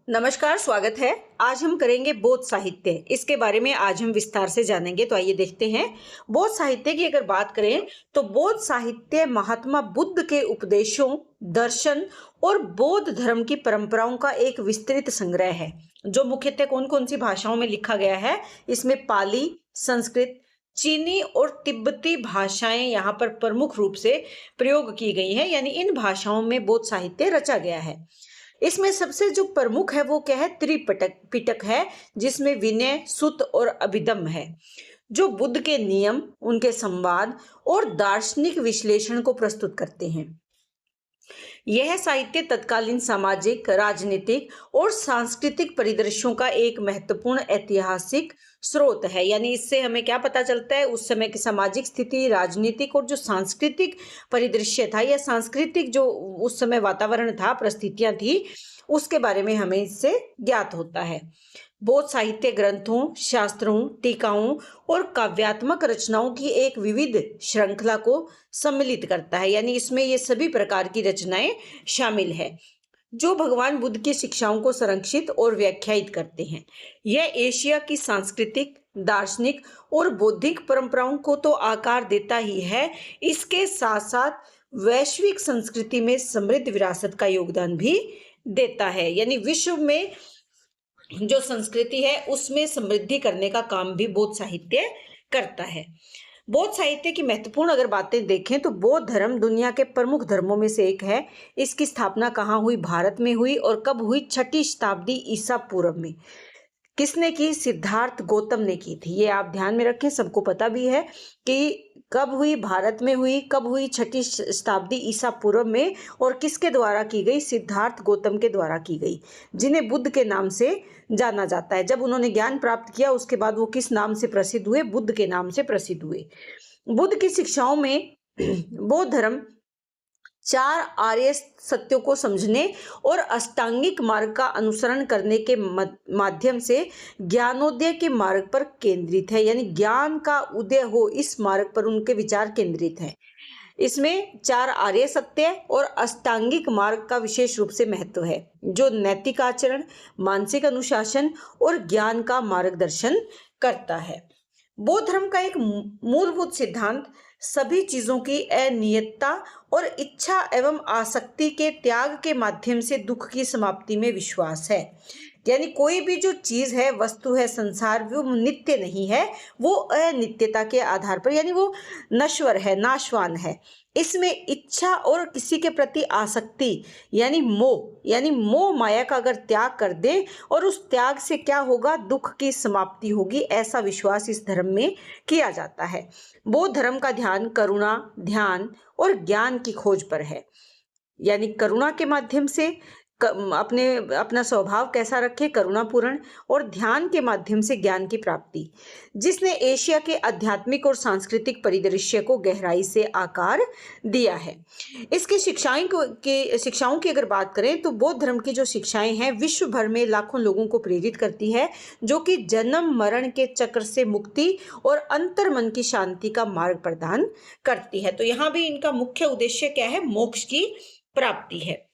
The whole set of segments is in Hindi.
नमस्कार, स्वागत है। आज हम करेंगे बौद्ध साहित्य। इसके बारे में आज हम विस्तार से जानेंगे। तो आइए देखते हैं। बौद्ध साहित्य की अगर बात करें तो बौद्ध साहित्य महात्मा बुद्ध के उपदेशों, दर्शन और बौद्ध धर्म की परंपराओं का एक विस्तृत संग्रह है, जो मुख्यतः कौन कौन सी भाषाओं में लिखा गया है। इसमें पाली, संस्कृत, चीनी और तिब्बती भाषाएं यहाँ पर प्रमुख रूप से प्रयोग की गई हैं, यानी इन भाषाओं में बौद्ध साहित्य रचा गया है। इसमें सबसे जो प्रमुख है वो क्या है, त्रिपिटक पिटक है, जिसमें विनय, सुत्त और अभिधम्म है, जो बुद्ध के नियम, उनके संवाद और दार्शनिक विश्लेषण को प्रस्तुत करते हैं। यह साहित्य तत्कालीन सामाजिक, राजनीतिक और सांस्कृतिक परिदृश्यों का एक महत्वपूर्ण ऐतिहासिक स्रोत है। यानी इससे हमें क्या पता चलता है, उस समय की सामाजिक स्थिति, राजनीतिक और जो सांस्कृतिक परिदृश्य था या सांस्कृतिक जो उस समय वातावरण था, परिस्थितियां थी, उसके बारे में हमें इससे ज्ञात होता है। बौद्ध साहित्य ग्रंथों, शास्त्रों, टीकाओं और काव्यात्मक रचनाओं की एक विविध श्रृंखला को सम्मिलित करता है। यानी इसमें ये सभी प्रकार की रचनाएं शामिल है जो भगवान बुद्ध की शिक्षाओं को संरक्षित और व्याख्यायित करते हैं। यह एशिया की सांस्कृतिक, दार्शनिक और बौद्धिक परंपराओं को तो आकार देता ही है, इसके साथ साथ वैश्विक संस्कृति में समृद्ध विरासत का योगदान भी देता है। यानी विश्व में जो संस्कृति है उसमें समृद्धि करने का काम भी बौद्ध साहित्य करता है। बौद्ध साहित्य की महत्वपूर्ण अगर बातें देखें तो बौद्ध धर्म दुनिया के प्रमुख धर्मों में से एक है। इसकी स्थापना कहाँ हुई, भारत में हुई, और कब हुई, 6ठी शताब्दी ईसा पूर्व में। किसने की, सिद्धार्थ गौतम ने की थी। ये आप ध्यान में रखें, सबको पता भी है कि कब हुई, भारत में हुई, कब हुई, 6ठी शताब्दी ईसा पूर्व में, और किसके द्वारा की गई, सिद्धार्थ गौतम के द्वारा की गई, जिन्हें बुद्ध के नाम से जाना जाता है। जब उन्होंने ज्ञान प्राप्त किया उसके बाद वो किस नाम से प्रसिद्ध हुए, बुद्ध के नाम से प्रसिद्ध हुए। बुद्ध की शिक्षाओं में बौद्ध धर्म 4 आर्य सत्यों को समझने और अष्टांगिक मार्ग का अनुसरण करने के माध्यम से ज्ञानोदय के मार्ग पर केंद्रित है। यानी ज्ञान का उदय हो, इस मार्ग पर उनके विचार केंद्रित हैं। इसमें 4 आर्य सत्य और अष्टांगिक मार्ग का विशेष रूप से महत्व है, जो नैतिक आचरण, मानसिक अनुशासन और ज्ञान का मार्गदर्शन करता है। बौद्ध धर्म का एक मूलभूत सिद्धांत सभी चीजों की अनियतता और इच्छा एवं आसक्ति के त्याग के माध्यम से दुख की समाप्ति में विश्वास है। यानी कोई भी जो चीज है, वस्तु है, संसार, वो नित्य नहीं है, वो अनित्यता के आधार पर, यानी वो नश्वर है, नाशवान है। इसमें इच्छा और किसी के प्रति आसक्ति यानी मोह माया का अगर त्याग कर दे, और उस त्याग से क्या होगा, दुख की समाप्ति होगी, ऐसा विश्वास इस धर्म में किया जाता है। बौद्ध धर्म का ध्यान करुणा, ध्यान और ज्ञान की खोज पर है। यानी करुणा के माध्यम से अपना स्वभाव कैसा रखे, करुणापूर्ण, और ध्यान के माध्यम से ज्ञान की प्राप्ति, जिसने एशिया के आध्यात्मिक और सांस्कृतिक परिदृश्य को गहराई से आकार दिया है। इसकी शिक्षाओं की अगर बात करें तो बौद्ध धर्म की जो शिक्षाएं हैं विश्व भर में लाखों लोगों को प्रेरित करती है, जो कि जन्म मरण के चक्र से मुक्ति और अंतर मन की शांति का मार्ग प्रदान करती है। तो यहाँ भी इनका मुख्य उद्देश्य क्या है, मोक्ष की प्राप्ति है।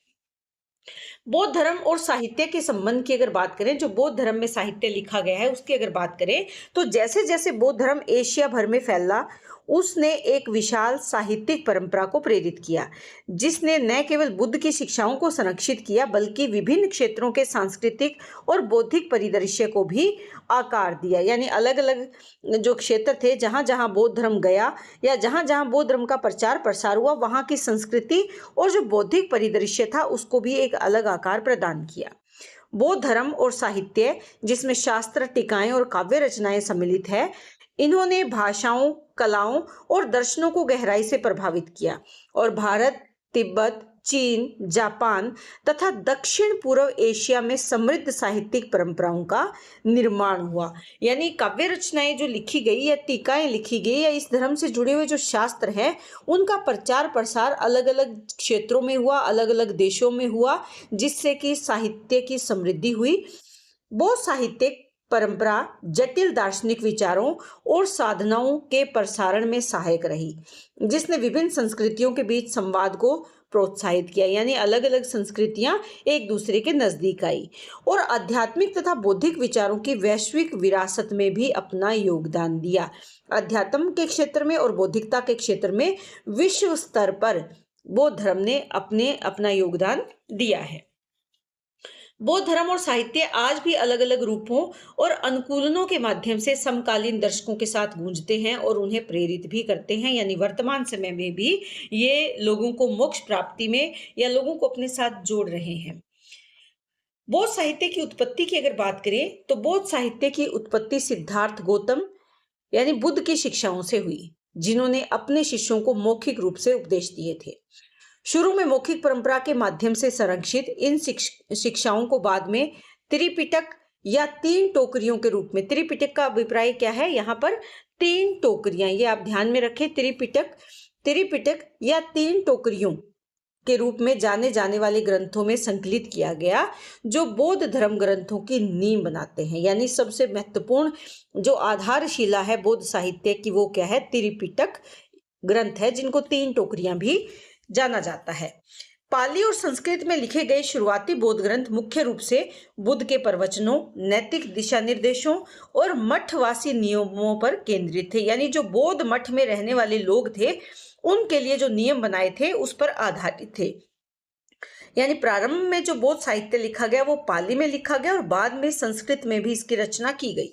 बौद्ध धर्म और साहित्य के संबंध की अगर बात करें, जो बौद्ध धर्म में साहित्य लिखा गया है उसकी अगर बात करें तो जैसे जैसे बौद्ध धर्म एशिया भर में फैला, उसने एक विशाल साहित्यिक परंपरा को प्रेरित किया, जिसने न केवल बुद्ध की शिक्षाओं को संरक्षित किया बल्कि विभिन्न क्षेत्रों के सांस्कृतिक और बौद्धिक परिदृश्य को भी आकार दिया। यानी अलग अलग जो क्षेत्र थे, जहां जहां बौद्ध धर्म गया या जहां जहां बौद्ध धर्म का प्रचार प्रसार हुआ, वहां की संस्कृति और जो बौद्धिक परिदृश्य था उसको भी एक अलग आकार प्रदान किया। बौद्ध धर्म और साहित्य, जिसमें शास्त्र, टीकाएं और काव्य रचनाएं सम्मिलित है, इन्होंने भाषाओं, कलाओं और दर्शनों को गहराई से प्रभावित किया, और भारत, तिब्बत, चीन, जापान तथा दक्षिण पूर्व एशिया में समृद्ध साहित्यिक परंपराओं का निर्माण हुआ। यानी काव्य रचनाएं जो लिखी गई या टीकाएं लिखी गई या इस धर्म से जुड़े हुए जो शास्त्र हैं, उनका प्रचार प्रसार अलग अलग क्षेत्रों में हुआ, अलग अलग देशों में हुआ, जिससे कि साहित्य की समृद्धि हुई। बौद्ध साहित्यिक परंपरा जटिल दार्शनिक विचारों और साधनाओं के प्रसारण में सहायक रही, जिसने विभिन्न संस्कृतियों के बीच संवाद को प्रोत्साहित किया, यानी अलग अलग संस्कृतियां एक दूसरे के नजदीक आई और आध्यात्मिक तथा बौद्धिक विचारों की वैश्विक विरासत में भी अपना योगदान दिया। अध्यात्म के क्षेत्र में और बौद्धिकता के क्षेत्र में विश्व स्तर पर बौद्ध धर्म ने अपना योगदान दिया है। बौद्ध धर्म और साहित्य आज भी अलग अलग रूपों और अनुकूलनों के माध्यम से समकालीन दर्शकों के साथ गूंजते हैं और उन्हें प्रेरित भी करते हैं, यानी वर्तमान समय में भी ये लोगों को मोक्ष प्राप्ति में या लोगों को अपने साथ जोड़ रहे हैं। बौद्ध साहित्य की उत्पत्ति की अगर बात करें तो बौद्ध साहित्य की उत्पत्ति सिद्धार्थ गौतम यानी बुद्ध की शिक्षाओं से हुई, जिन्होंने अपने शिष्यों को मौखिक रूप से उपदेश दिए थे। शुरू में मौखिक परंपरा के माध्यम से संरक्षित इन शिक्षाओं को बाद में त्रिपिटक या 3 टोकरियों के रूप में, त्रिपिटक का अभिप्राय क्या है यहाँ पर 3 टोकरियां, ये आप ध्यान में रखें, त्रिपिटक या 3 टोकरियों के रूप में जाने जाने वाले ग्रंथों में संकलित किया गया, जो बौद्ध धर्म ग्रंथों की नींव बनाते हैं। यानी सबसे महत्वपूर्ण जो आधारशिला है बौद्ध साहित्य की वो क्या है, त्रिपिटक ग्रंथ है, जिनको 3 टोकरियां भी जाना जाता है। पाली और संस्कृत में लिखे गए शुरुआती बौद्ध ग्रंथ मुख्य रूप से बुद्ध के प्रवचनों, नैतिक दिशा निर्देशों और मठवासी नियमों पर केंद्रित थे। यानी जो बौद्ध मठ में रहने वाले लोग थे उनके लिए जो नियम बनाए थे उस पर आधारित थे। यानी प्रारंभ में जो बौद्ध साहित्य लिखा गया वो पाली में लिखा गया और बाद में संस्कृत में भी इसकी रचना की गई।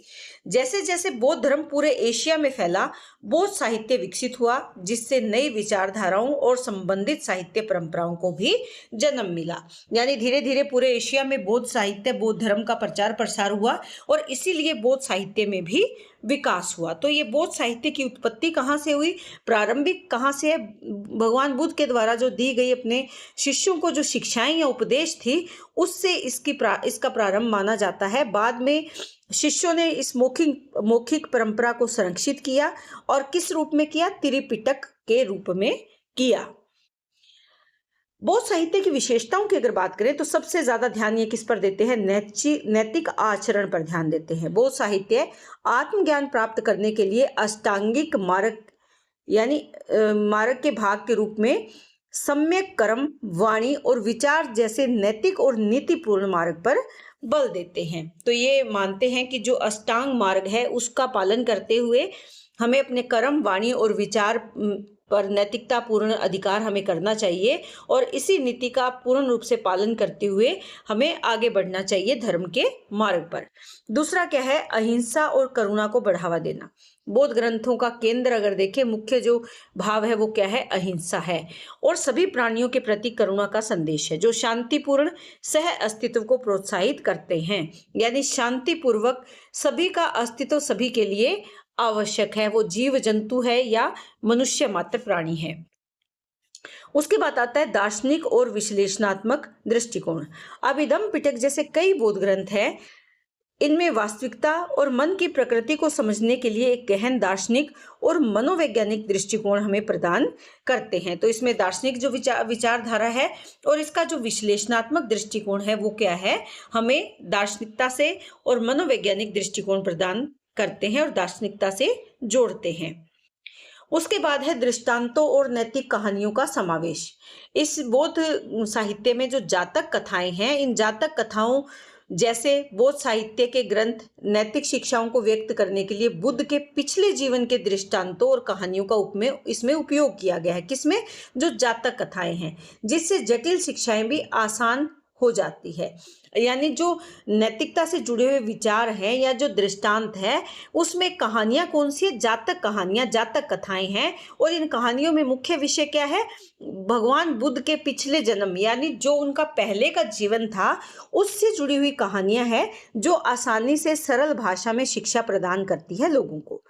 जैसे जैसे बौद्ध धर्म पूरे एशिया में फैला, बौद्ध साहित्य विकसित हुआ, जिससे नई विचारधाराओं और संबंधित साहित्य परंपराओं को भी जन्म मिला। यानी धीरे धीरे पूरे एशिया में बौद्ध साहित्य, बौद्ध धर्म का प्रचार प्रसार हुआ और इसीलिए बौद्ध साहित्य में भी विकास हुआ। तो ये बौद्ध साहित्य की उत्पत्ति कहाँ से हुई, प्रारंभिक कहाँ से है, भगवान बुद्ध के द्वारा जो दी गई अपने शिष्यों को जो शिक्षाएं या उपदेश थी उससे इसका प्रारंभ माना जाता है। बाद में शिष्यों ने इस मौखिक परंपरा को संरक्षित किया और किस रूप में किया, त्रिपिटक के रूप में किया। बौद्ध साहित्य की विशेषताओं की अगर बात करें तो सबसे ज्यादा ध्यान ये किस पर देते हैं, नैतिक आचरण पर ध्यान देते हैं। बौद्ध साहित्य आत्मज्ञान प्राप्त करने के लिए अष्टांगिक मार्ग यानी मार्ग के भाग के रूप में सम्यक कर्म, वाणी और विचार जैसे नैतिक और नीतिपूर्ण मार्ग पर बल देते हैं। तो ये मानते हैं कि जो अष्टांग मार्ग है उसका पालन करते हुए हमें अपने कर्म, वाणी और विचार पर नैतिकता पूर्ण अधिकार हमें करना चाहिए और इसी नीति का पूर्ण रूप से पालन करते हुए हमें आगे बढ़ना चाहिए धर्म के मार्ग पर। दूसरा क्या है, अहिंसा और करुणा को बढ़ावा देना। बौद्ध ग्रंथों का केंद्र अगर देखें, मुख्य जो भाव है वो क्या है, अहिंसा है और सभी प्राणियों के प्रति करुणा का संदेश है, जो शांतिपूर्ण सह अस्तित्व को प्रोत्साहित करते हैं। यानी शांतिपूर्वक सभी का अस्तित्व सभी के लिए आवश्यक है, वो जीव जंतु है या मनुष्य मात्र प्राणी है। उसके बाद आता है दार्शनिक और विश्लेषणात्मक दृष्टिकोण। अभिधम्म पिटक जैसे कई बौद्ध ग्रंथ हैं, इनमें वास्तविकता और मन की प्रकृति को समझने के लिए एक गहन दार्शनिक और मनोवैज्ञानिक दृष्टिकोण हमें प्रदान करते हैं। तो इसमें दार्शनिक जो विचारधारा है और इसका जो विश्लेषणात्मक दृष्टिकोण है वो क्या है, हमें दार्शनिकता से और मनोवैज्ञानिक दृष्टिकोण प्रदान करते हैं और दार्शनिकता से जोड़ते हैं। उसके बाद है दृष्टांतों और नैतिक कहानियों का समावेश। इस बौद्ध साहित्य में जो जातक कथाएं हैं, इन जातक कथाओं जैसे बौद्ध साहित्य के ग्रंथ नैतिक शिक्षाओं को व्यक्त करने के लिए बुद्ध के पिछले जीवन के दृष्टांतों और कहानियों का इसमें उपयोग किया गया है। किसमें, जो जातक कथाएं हैं, जिससे जटिल शिक्षाएं भी आसान हो जाती है। यानी जो नैतिकता से जुड़े हुए विचार हैं या जो दृष्टांत है उसमें कहानियां कौन सी है, जातक कहानियां, जातक कथाएं हैं और इन कहानियों में मुख्य विषय क्या है, भगवान बुद्ध के पिछले जन्म यानी जो उनका पहले का जीवन था उससे जुड़ी हुई कहानियां हैं, जो आसानी से सरल भाषा में शिक्षा प्रदान करती है लोगों को।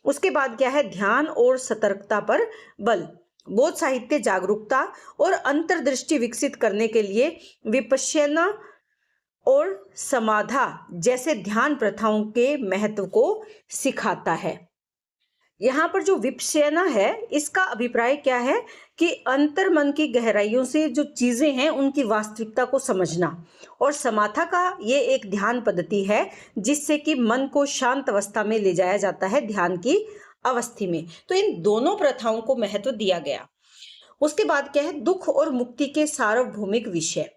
उसके बाद क्या है, ध्यान और सतर्कता पर बल। बौद्ध साहित्य जागरूकता और अंतर्दृष्टि विकसित करने के लिए विपश्यना और समाधा जैसे ध्यान प्रथाओं के महत्व को सिखाता है। यहाँ पर जो विपश्यना है इसका अभिप्राय क्या है कि अंतर्मन की गहराइयों से जो चीजें हैं उनकी वास्तविकता को समझना, और समाधा का ये एक ध्यान पद्धति है जिससे कि मन को शांत अवस्था में ले जाया जाता है ध्यान की अवस्थी में। तो इन दोनों प्रथाओं को महत्व दिया गया। उसके बाद क्या है, दुख और मुक्ति के सार्वभौमिक विषय।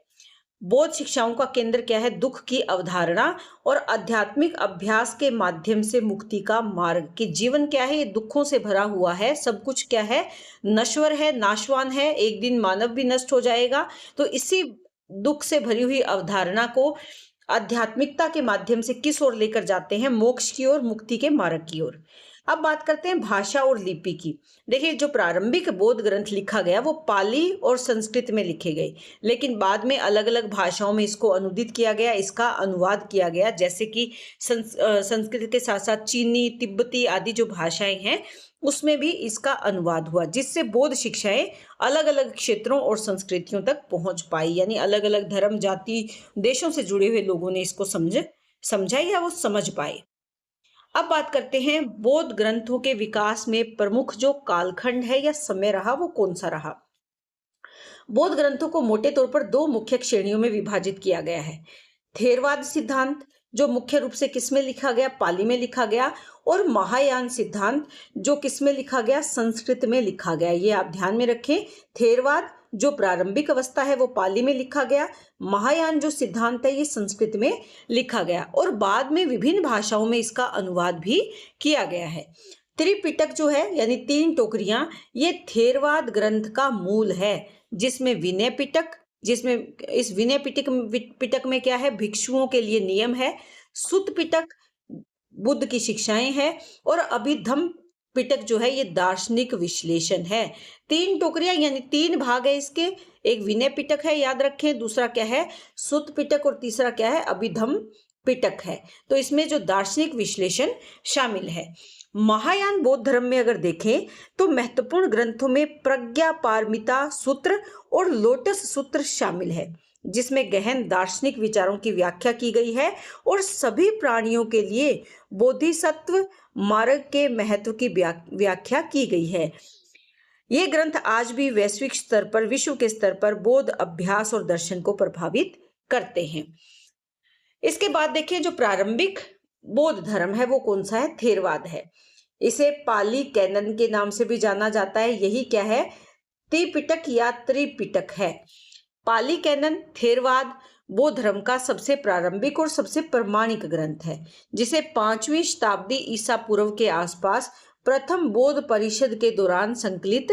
बौद्ध शिक्षाओं का केंद्र क्या है, दुख की अवधारणा और आध्यात्मिक अभ्यास के माध्यम से मुक्ति का मार्ग। कि जीवन क्या है, ये दुखों से भरा हुआ है, सब कुछ क्या है, नश्वर है, नाशवान है, एक दिन मानव भी नष्ट हो जाएगा। तो इसी दुख से भरी हुई अवधारणा को आध्यात्मिकता के माध्यम से किस ओर लेकर जाते हैं, मोक्ष की ओर, मुक्ति के मार्ग की ओर। अब बात करते हैं भाषा और लिपि की। देखिए, जो प्रारंभिक बौद्ध ग्रंथ लिखा गया वो पाली और संस्कृत में लिखे गए, लेकिन बाद में अलग अलग भाषाओं में इसको अनुदित किया गया, इसका अनुवाद किया गया। जैसे कि संस्कृत के साथ साथ चीनी, तिब्बती आदि जो भाषाएं हैं उसमें भी इसका अनुवाद हुआ, जिससे बौद्ध शिक्षाएं अलग अलग क्षेत्रों और संस्कृतियों तक पहुंच पाई। यानी अलग अलग धर्म, जाति, देशों से जुड़े हुए लोगों ने इसको समझा या वो समझ पाए। अब बात करते हैं बौद्ध ग्रंथों के विकास में प्रमुख जो कालखंड है या समय रहा वो कौन सा रहा। बौद्ध ग्रंथों को मोटे तौर पर दो मुख्य श्रेणियों में विभाजित किया गया है। थेरवाद सिद्धांत, जो मुख्य रूप से किसमें लिखा गया, पाली में लिखा गया, और महायान सिद्धांत, जो किसमें लिखा गया, संस्कृत में लिखा गया। ये आप ध्यान में रखें। थेरवाद जो प्रारंभिक अवस्था है वो पाली में लिखा गया, महायान जो सिद्धांत है ये संस्कृत में लिखा गया, और बाद में विभिन्न भाषाओं में इसका अनुवाद भी किया गया है। त्रिपिटक जो है यानी तीन टोकरियां, ये थेरवाद ग्रंथ का मूल है, जिसमें विनय पिटक, जिसमें इस विनय पिटक में क्या है, भिक्षुओं के लिए नियम है। सुत पिटक बुद्ध की शिक्षाएं हैं, और अभिधम्म पिटक जो है ये दार्शनिक विश्लेषण है। तीन टोकरियां यानी तीन भाग है इसके, एक विनय पिटक है याद रखें, दूसरा क्या है सुत पिटक, और तीसरा क्या है अभिधम्म पिटक है। तो इसमें जो दार्शनिक विश्लेषण शामिल है। महायान बौद्ध धर्म में अगर देखें तो महत्वपूर्ण ग्रंथों में प्रज्ञा पारमिता सूत्र और लोटस सूत्र शामिल है, जिसमें गहन दार्शनिक विचारों की व्याख्या की गई है और सभी प्राणियों के लिए बोधिसत्व मार्ग के महत्व की व्याख्या की गई है। ये ग्रंथ आज भी वैश्विक स्तर पर, विश्व के स्तर पर बौद्ध अभ्यास और दर्शन को प्रभावित करते हैं। इसके बाद देखिए, जो प्रारंभिक बौद्ध धर्म है वो कौन सा है, थेरवाद है। इसे पाली कैनन के नाम से भी जाना जाता है। यही क्या है, त्रिपिटक या त्रिपिटक है। पाली कैनन थेरवाद बौद्ध धर्म का सबसे प्रारंभिक और सबसे प्रमाणिक ग्रंथ है, जिसे 5वीं शताब्दी ईसा पूर्व के आसपास प्रथम बौद्ध परिषद के दौरान संकलित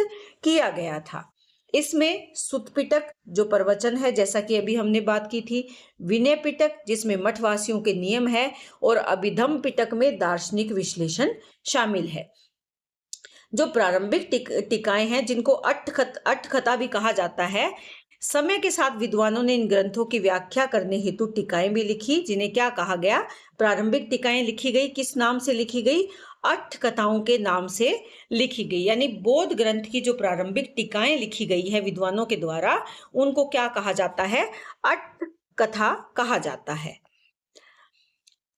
किया गया था। इसमें सुत पिटक जो प्रवचन है, जैसा कि अभी हमने बात की थी, विनय पिटक जिसमें मठवासियों के नियम है, और अभिधम्म पिटक में दार्शनिक विश्लेषण शामिल है। जो प्रारंभिक टीकाएं हैं, जिनको अट्ठकथा भी कहा जाता है, समय के साथ विद्वानों ने इन ग्रंथों की व्याख्या करने हेतु टीकाएं भी लिखी, जिन्हें क्या कहा गया, प्रारंभिक टीकाएं लिखी गई। किस नाम से लिखी गई, अट्ठकथाओं के नाम से लिखी गई। यानी बौद्ध ग्रंथ की जो प्रारंभिक टीकाएं लिखी गई है विद्वानों के द्वारा, उनको क्या कहा जाता है, अट्ठकथा कहा जाता है।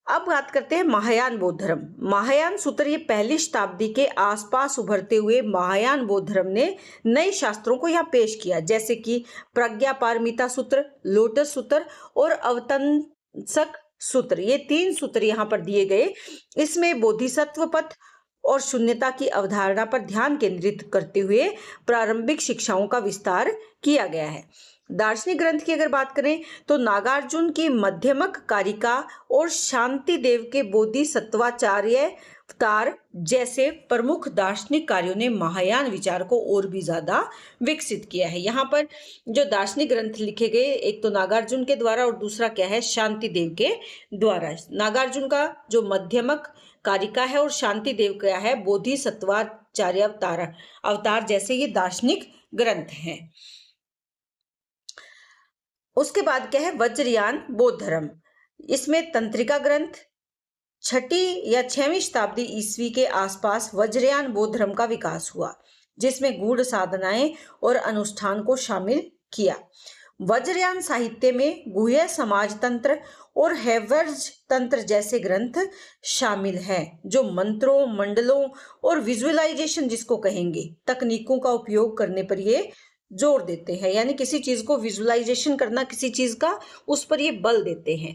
अब बात करते हैं महायान बौद्ध धर्म। महायान सूत्र ये 1ली शताब्दी के आसपास उभरते हुए महायान बौद्ध धर्म ने नए शास्त्रों को यहाँ पेश किया, जैसे कि प्रज्ञा पारमिता सूत्र, लोटस सूत्र और अवतंसक सूत्र। ये 3 सूत्र यहाँ पर दिए गए। इसमें बोधिसत्व पथ और शून्यता की अवधारणा पर ध्यान केंद्रित करते हुए प्रारंभिक शिक्षाओं का विस्तार किया गया है। दार्शनिक ग्रंथ की अगर बात करें तो नागार्जुन की मध्यमक कारिका और शांति देव के बोधिसत्वाचार्य अवतार जैसे प्रमुख दार्शनिक कार्यों ने महायान विचार को और भी ज्यादा विकसित किया है। यहाँ पर जो दार्शनिक ग्रंथ लिखे गए, एक तो नागार्जुन के द्वारा और दूसरा क्या है, शांति देव के द्वारा। नागार्जुन का जो मध्यमक कारिका है और शांति देव का है बोधिसत्वाचार्य अवतार जैसे ये दार्शनिक ग्रंथ हैं। उसके बाद क्या है, वज्रयान बौद्ध धर्म। इसमें तंत्रिका ग्रंथ 6ठी या 6वीं शताब्दी ईस्वी के आसपास वज्रयान बौद्ध धर्म का विकास हुआ, जिसमें गूढ़ साधनाएं और अनुष्ठान को शामिल किया। वज्रयान साहित्य में गुह्य समाज तंत्र और हैवर्ज तंत्र जैसे ग्रंथ शामिल हैं, जो मंत्रों, मंडलों और विजुअलाइजेशन जिसको कहेंगे तकनीकों का उपयोग करने पर ये जोर देते हैं। यानी किसी चीज को विजुअलाइजेशन करना, किसी चीज का, उस पर ये बल देते हैं।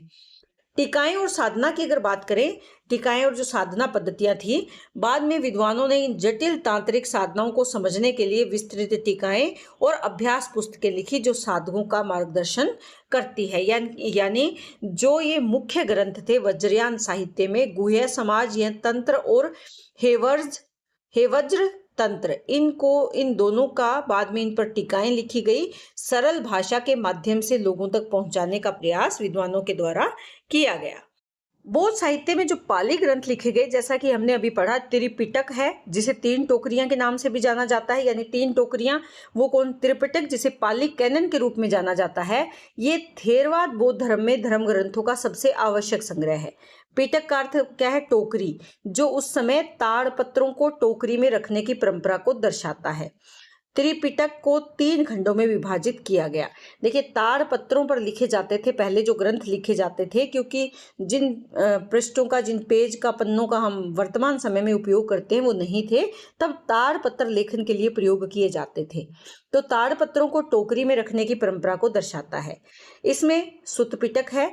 टीकाएं और साधना की अगर बात करें, टीकाएं और जो साधना पद्धतियां थी, बाद में विद्वानों ने इन जटिल तांत्रिक साधनाओं को समझने के लिए विस्तृत टीकाएं और अभ्यास पुस्तकें लिखी जो साधकों का मार्गदर्शन करती है। यानी जो ये मुख्य ग्रंथ थे वज्रयान साहित्य में, गुह्य समाज यह तंत्र और हेवज्र तंत्र, इन दोनों का बाद में इन पर टीकाएं लिखी गई, सरल भाषा के माध्यम से लोगों तक पहुंचाने का प्रयास विद्वानों के द्वारा किया गया। बौद्ध साहित्य में जो पाली ग्रंथ लिखे गए, जैसा कि हमने अभी पढ़ा, त्रिपिटक है जिसे 3 टोकरियां के नाम से भी जाना जाता है, यानी 3 टोकरियां, वो कौन? त्रिपिटक, जिसे पाली कैनन के रूप में जाना जाता है। ये थेरवाद बौद्ध धर्म में धर्म ग्रंथों का सबसे आवश्यक संग्रह है। पिटक का अर्थ क्या है? टोकरी, जो उस समय ताड़ पत्रों को टोकरी में रखने की परंपरा को दर्शाता है। त्रिपिटक को 3 खंडों में विभाजित किया गया। देखिए, ताड़ पत्रों पर लिखे जाते थे पहले जो ग्रंथ लिखे जाते थे, क्योंकि जिन पृष्ठों का, जिन पेज का, पन्नों का हम वर्तमान समय में उपयोग करते हैं वो नहीं थे, तब ताड़ पत्र लेखन के लिए प्रयोग किए जाते थे। तो ताड़ पत्रों को टोकरी में रखने की परंपरा को दर्शाता है। इसमें सुत्त पिटक है।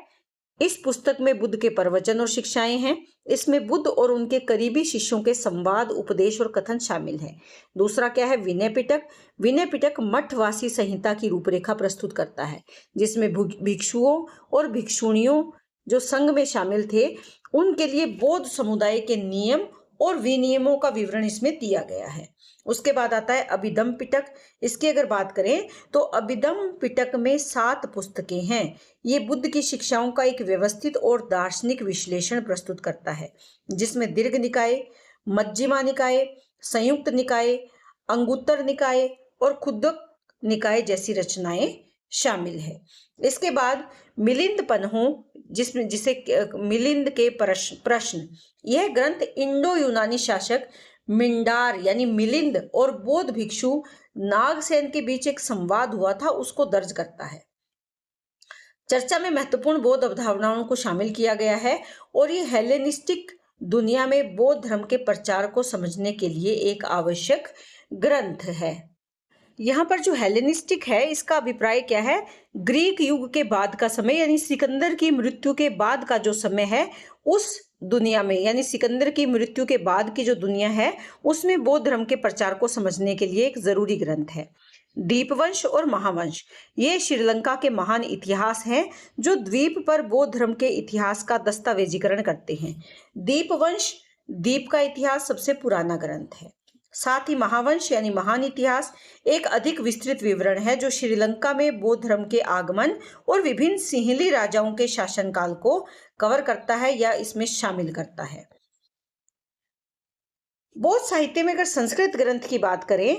इस पुस्तक में बुद्ध के प्रवचन और शिक्षाएं हैं। इसमें बुद्ध और उनके करीबी शिष्यों के संवाद, उपदेश और कथन शामिल है। दूसरा क्या है? विनय पिटक। विनय पिटक मठवासी संहिता की रूपरेखा प्रस्तुत करता है, जिसमें भिक्षुओं और भिक्षुणियों जो संघ में शामिल थे उनके लिए बौद्ध समुदाय के नियम और विनियमों का विवरण इसमें दिया गया है। उसके बाद आता है अभिधम्म पिटक। इसकी अगर बात करें तो अभिधम्म पिटक में 7 पुस्तकें हैं। ये बुद्ध की शिक्षाओं का एक व्यवस्थित और दार्शनिक विश्लेषण प्रस्तुत करता है, जिसमें दीर्घ निकाय, मज्जिमा निकाय, संयुक्त निकाय, अंगुत्तर निकाय और खुद्दक निकाय जैसी रचनाएं शामिल है। इसके बाद मिलिंद पन्हों, जिसे मिलिंद के प्रश्न, यह ग्रंथ इंडो यूनानी शासक मिंडार यानी मिलिंद और बौद्ध भिक्षु नागसेन के बीच एक संवाद हुआ था उसको दर्ज करता है। चर्चा में महत्वपूर्ण बौद्ध अवधारणाओं को शामिल किया गया है और ये हेलेनिस्टिक दुनिया में बौद्ध धर्म के प्रचार को समझने के लिए एक आवश्यक ग्रंथ है। यहाँ पर जो हेलेनिस्टिक है, इसका अभिप्राय क्या है? ग्रीक युग के बाद का समय, यानी सिकंदर की मृत्यु के बाद का जो समय है, उस दुनिया में, यानी सिकंदर की मृत्यु के बाद की जो दुनिया है उसमें बौद्ध धर्म के प्रचार को समझने के लिए एक जरूरी ग्रंथ है। दीपवंश और महावंश, ये श्रीलंका के महान इतिहास हैं जो द्वीप पर बौद्ध धर्म के इतिहास का दस्तावेजीकरण करते हैं। दीपवंश द्वीप का इतिहास सबसे पुराना ग्रंथ है। साथ ही महावंश यानी महान इतिहास एक अधिक विस्तृत विवरण है जो श्रीलंका में बौद्ध धर्म के आगमन और विभिन्न सिंहली राजाओं के शासनकाल को कवर करता है या इसमें शामिल करता है। बौद्ध साहित्य में अगर संस्कृत ग्रंथ की बात करें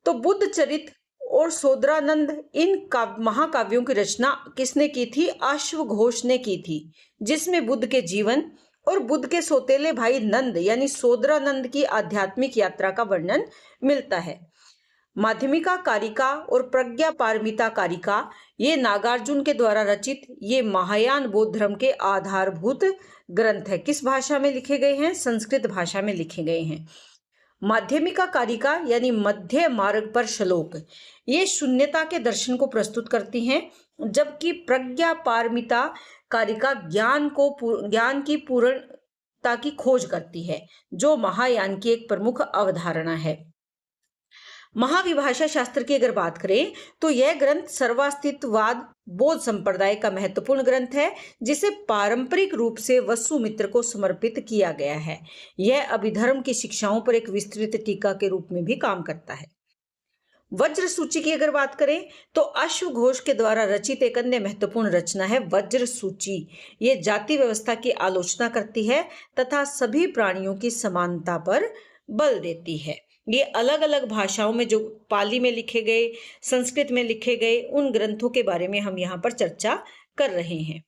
तो बुद्ध चरित और सोदरानंद, इन महाकाव्यों की रचना किसने की थी? अश्वघोष ने की थी, जिसमें बुद्ध के जीवन और बुद्ध के सौतेले भाई नंद यानी सोदरानंद की आध्यात्मिक यात्रा का वर्णन मिलता है। माध्यमिका कारिका और प्रज्ञा पारमिता कारिका, ये नागार्जुन के द्वारा रचित ये महायान बौद्ध धर्म के आधारभूत ग्रंथ है। किस भाषा में लिखे गए हैं? संस्कृत भाषा में लिखे गए हैं। माध्यमिका कारिका यानी मध्य मार्ग पर श्लोक, ये शून्यता के दर्शन को प्रस्तुत करती हैं, जबकि प्रज्ञा पारमिता कारिका ज्ञान की पूर्णता की खोज करती है, जो महायान की एक प्रमुख अवधारणा है। महाविभाषा शास्त्र की अगर बात करें तो यह ग्रंथ सर्वास्तित्ववाद बौद्ध संप्रदाय का महत्वपूर्ण ग्रंथ है, जिसे पारंपरिक रूप से वसुमित्र को समर्पित किया गया है। यह अभिधर्म की शिक्षाओं पर एक विस्तृत टीका के रूप में भी काम करता है। वज्र सूची की अगर बात करें तो अश्वघोष के द्वारा रचित एक अन्य महत्वपूर्ण रचना है वज्र सूची। ये जाति व्यवस्था की आलोचना करती है तथा सभी प्राणियों की समानता पर बल देती है। ये अलग अलग भाषाओं में जो पाली में लिखे गए, संस्कृत में लिखे गए उन ग्रंथों के बारे में हम यहाँ पर चर्चा कर रहे हैं।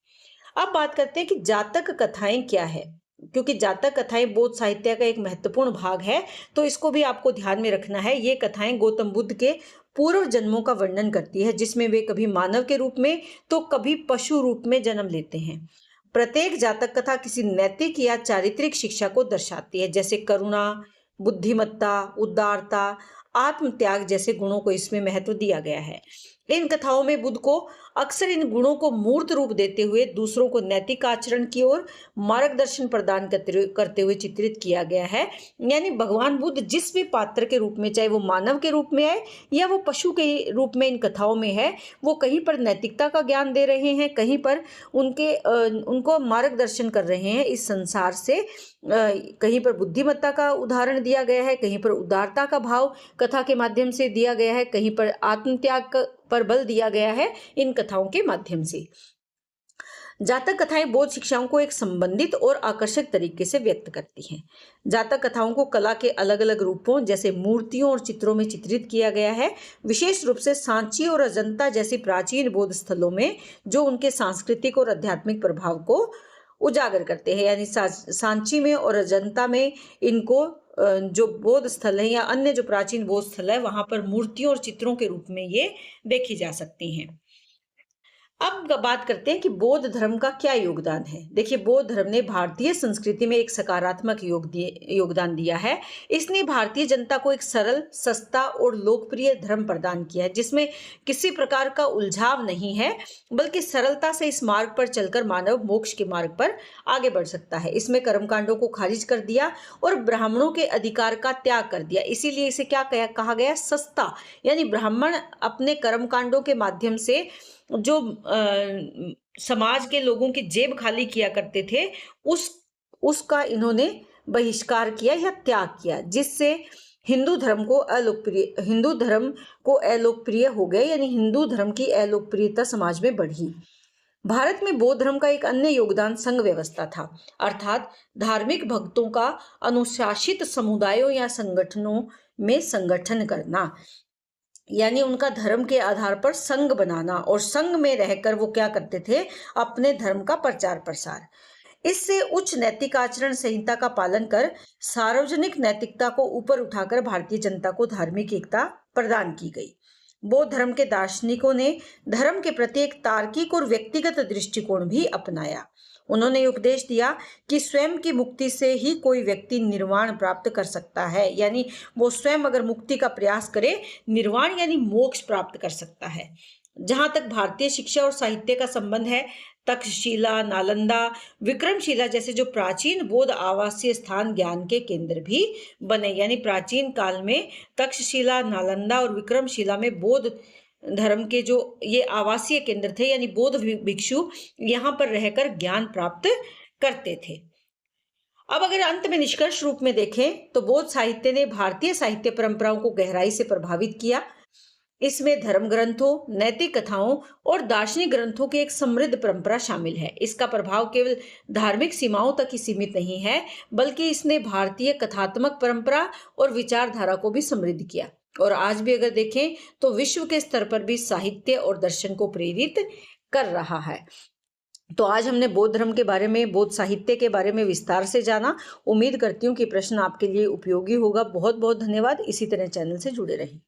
अब बात करते हैं कि जातक कथाएं क्या है, क्योंकि जातक कथाएं बौद्ध साहित्य का एक महत्वपूर्ण भाग है, तो इसको भी आपको ध्यान में रखना है। ये कथाएं गौतम बुद्ध के पूर्व जन्मों का वर्णन करती है, जिसमें वे कभी मानव के रूप में तो कभी पशु रूप में जन्म लेते हैं। प्रत्येक जातक कथा किसी नैतिक या चारित्रिक शिक्षा को दर्शाती है, जैसे करुणा, बुद्धिमत्ता, उदारता, आत्मत्याग जैसे गुणों को इसमें महत्व दिया गया है। इन कथाओं में बुद्ध को अक्सर इन गुणों को मूर्त रूप देते हुए दूसरों को नैतिक आचरण की ओर मार्गदर्शन प्रदान करते हुए चित्रित किया गया है। यानी भगवान बुद्ध जिस भी पात्र के रूप में, चाहे वो मानव के रूप में है या वो पशु के रूप में इन कथाओं में है, वो कहीं पर नैतिकता का ज्ञान दे रहे हैं, कहीं पर उनको मार्गदर्शन कर रहे हैं इस संसार से। कहीं पर बुद्धिमत्ता का उदाहरण दिया गया है, कहीं पर उदारता का भाव कथा के माध्यम से दिया गया है, कहीं पर आत्मत्याग पर बल दिया गया है इन कथाओं के माध्यम से। जातक कथाएं बौद्ध शिक्षाओं को एक संबंधित और आकर्षक तरीके से व्यक्त करती हैं। जातक कथाओं को कला के अलग अलग रूपों जैसे मूर्तियों और चित्रों में चित्रित किया गया है, विशेष रूप से सांची और अजंता जैसी प्राचीन बौद्ध स्थलों में, जो उनके सांस्कृतिक और आध्यात्मिक प्रभाव को उजागर करते हैं। यानी सांची में और अजंता में इनको जो बौद्ध स्थल है या अन्य जो प्राचीन बौद्ध स्थल है, वहां पर मूर्तियों और चित्रों के रूप में ये देखी जा सकती हैं। अब बात करते हैं कि बौद्ध धर्म का क्या योगदान है। देखिए, बौद्ध धर्म ने भारतीय संस्कृति में एक सकारात्मक योगदान दिया है। इसने भारतीय जनता को एक सरल, सस्ता और लोकप्रिय धर्म प्रदान किया है, जिसमें किसी प्रकार का उलझाव नहीं है, बल्कि सरलता से इस मार्ग पर चलकर मानव मोक्ष के मार्ग पर आगे बढ़ सकता है। इसमें कर्मकांडों को खारिज कर दिया और ब्राह्मणों के अधिकार का त्याग कर दिया। इसीलिए इसे क्या कहा गया? सस्ता। यानी ब्राह्मण अपने कर्मकांडों के माध्यम से जो समाज के लोगों की जेब खाली किया करते थे, उसका इन्होंने बहिष्कार किया या त्याग किया, जिससे हिंदू धर्म को अलोकप्रिय हो गए। यानी हिंदू धर्म की अलोकप्रियता समाज में बढ़ी। भारत में बौद्ध धर्म का एक अन्य योगदान संघ व्यवस्था था, अर्थात धार्मिक भक्तों का अनुशासित समुदायों या संगठनों में संगठन करना, यानी उनका धर्म के आधार पर संघ बनाना, और संघ में रहकर वो क्या करते थे? अपने धर्म का प्रचार प्रसार। इससे उच्च नैतिक आचरण संहिता का पालन कर सार्वजनिक नैतिकता को ऊपर उठाकर भारतीय जनता को धार्मिक एकता प्रदान की गई। बौद्ध धर्म के दार्शनिकों ने धर्म के प्रति एक तार्किक और व्यक्तिगत दृष्टिकोण भी अपनाया। उन्होंने उपदेश दिया कि स्वयं की मुक्ति से ही कोई व्यक्ति निर्वाण प्राप्त कर सकता है। यानी वो स्वयं अगर मुक्ति का प्रयास करे, निर्वाण यानी मोक्ष प्राप्त कर सकता है। जहां तक भारतीय शिक्षा और साहित्य का संबंध है, तक्षशिला, नालंदा, विक्रमशिला जैसे जो प्राचीन बौद्ध आवासीय स्थान ज्ञान के केंद्र भी बने। यानी प्राचीन काल में तक्षशिला, नालंदा और विक्रमशिला में बौद्ध धर्म के जो ये आवासीय केंद्र थे, यानी बौद्ध भिक्षु यहाँ पर रहकर ज्ञान प्राप्त करते थे। अब अगर अंत में निष्कर्ष रूप में देखें तो बौद्ध साहित्य ने भारतीय साहित्य परंपराओं को गहराई से प्रभावित किया। इसमें धर्म ग्रंथों, नैतिक कथाओं और दार्शनिक ग्रंथों की एक समृद्ध परंपरा शामिल है। इसका प्रभाव केवल धार्मिक सीमाओं तक ही सीमित नहीं है, बल्कि इसने भारतीय कथात्मक परंपरा और विचारधारा को भी समृद्ध किया। और आज भी अगर देखें तो विश्व के स्तर पर भी साहित्य और दर्शन को प्रेरित कर रहा है। तो आज हमने बौद्ध धर्म के बारे में, बौद्ध साहित्य के बारे में विस्तार से जाना। उम्मीद करती हूँ कि प्रश्न आपके लिए उपयोगी होगा। बहुत बहुत धन्यवाद। इसी तरह चैनल से जुड़े रहें।